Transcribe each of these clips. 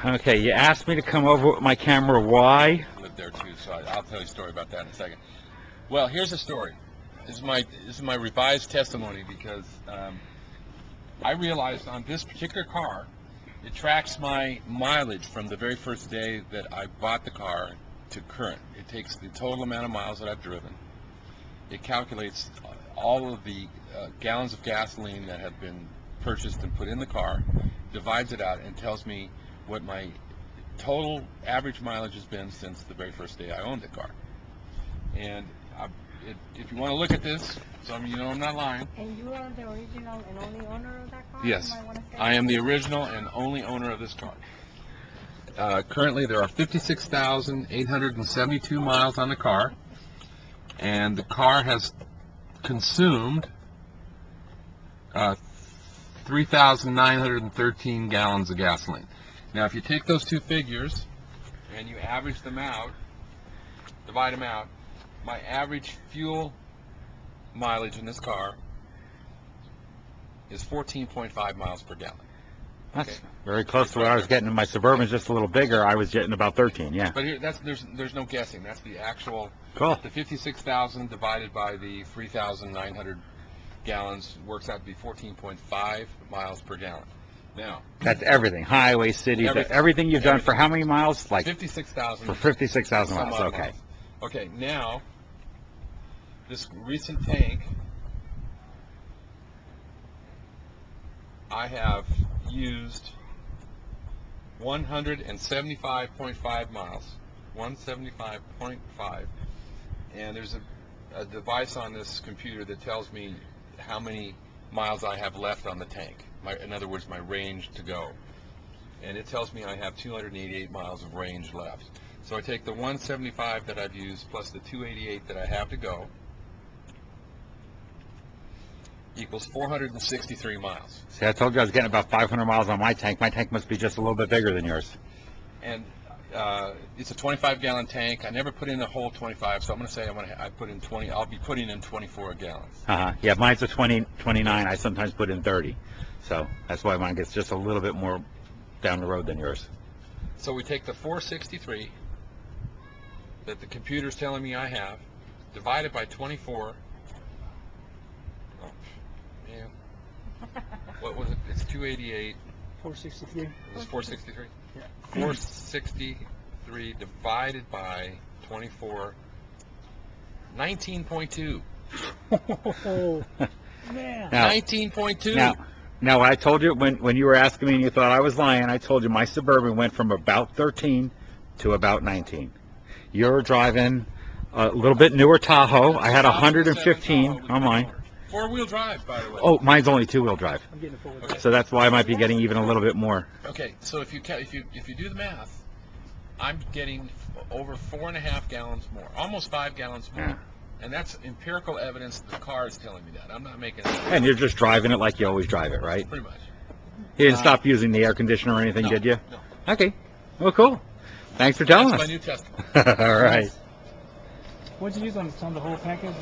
Okay, you asked me to come over with my camera. Why? I lived there too, so I'll tell you a story about that in a second. Well, here's the story. This is my revised testimony because I realized on this particular car, it tracks my mileage from the very first day that I bought the car to current. It takes the total amount of miles that I've driven. It calculates all of the gallons of gasoline that have been purchased and put in the car, divides it out, and tells me what my total average mileage has been since the very first day I owned the car. And if you want to look at this, so you know I'm not lying. And you are the original and only owner of that car? Yes, I am the original and only owner of this car. Currently, there are 56,872 miles on the car, and the car has consumed 3,913 gallons of gasoline. Now, if you take those two figures and you average them out, divide them out, my average fuel mileage in this car is 14.5 miles per gallon. That's very close to what I was getting in my Suburban's, just a little bigger. I was getting about 13, yeah. But here, there's no guessing. That's the actual. Cool. The 56,000 divided by the 3,900 gallons works out to be 14.5 miles per gallon. Now. That's everything. Highway, city, everything you've done for how many miles? Like 56,000. For 56,000 miles. Okay. Okay. Now, this recent tank, I have used 175.5 miles, 175.5, and there's a device on this computer that tells me how many miles I have left on the tank. In other words, my range to go. And it tells me I have 288 miles of range left. So I take the 175 that I've used plus the 288 that I have to go, equals 463 miles. See, I told you I was getting about 500 miles on my tank. My tank must be just a little bit bigger than yours. And it's a 25-gallon tank. I never put in a whole 25, so I'm going to say I put in 20. I'll be putting in 24 gallons. Yeah, mine's a 29. I sometimes put in 30. So that's why mine gets just a little bit more down the road than yours. So we take the 463 that the computer's telling me I have, divided by 24. Oh, man. What was it? It's 288. 463. It was 463? Yeah. 463 divided by 24. 19.2. Oh, man. 19.2. Now, I told you when you were asking me and you thought I was lying, I told you my Suburban went from about 13 to about 19. You're driving a little bit newer Tahoe. I had 115 on mine. Four-wheel drive, by the way. Oh, mine's only two-wheel drive. I'm getting a four-wheel Okay. drive. So that's why I might be getting even a little bit more. Okay, so if you do the math, I'm getting over 4.5 gallons more, almost 5 gallons more. Yeah. And that's empirical evidence. The car is telling me that. I'm not making it up. And you're just driving it like you always drive it, right? Pretty much. You didn't stop using the air conditioner or anything, No, did you? No. Okay. Well, cool. Thanks for telling That's us. my new testament. All right. What'd you use on the whole package?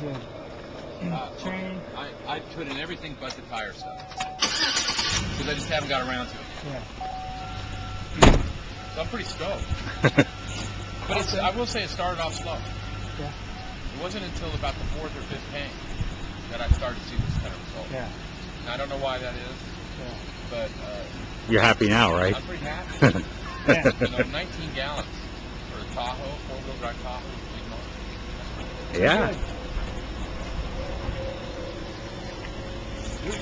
Chain? I put in everything but the tire stuff. Because I just haven't got around to it. Yeah. So I'm pretty stoked. But I will say it started off slow. Yeah. It wasn't until about the 4th or 5th tank that I started to see this kind of result. Yeah. And I don't know why that is, Yeah. but You're happy now, right? I'm pretty happy. Yeah. 19 gallons for a Tahoe, four-wheel drive Tahoe. Yeah. Good.